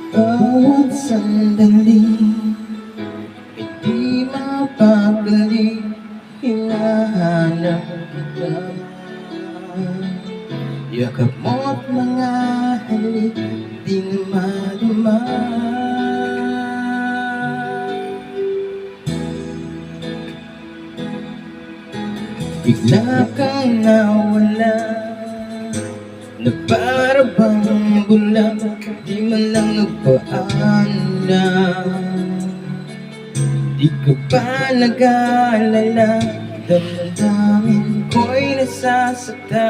Bawat sandali di mapakali, hinahanap kita. Yakap mo't mga halik, di na madama. Bigla kang nawala, na para bang bulag, di man lang nagpaalam. Di ka ba nag-aalala, damdamin ko'y nasasaktan.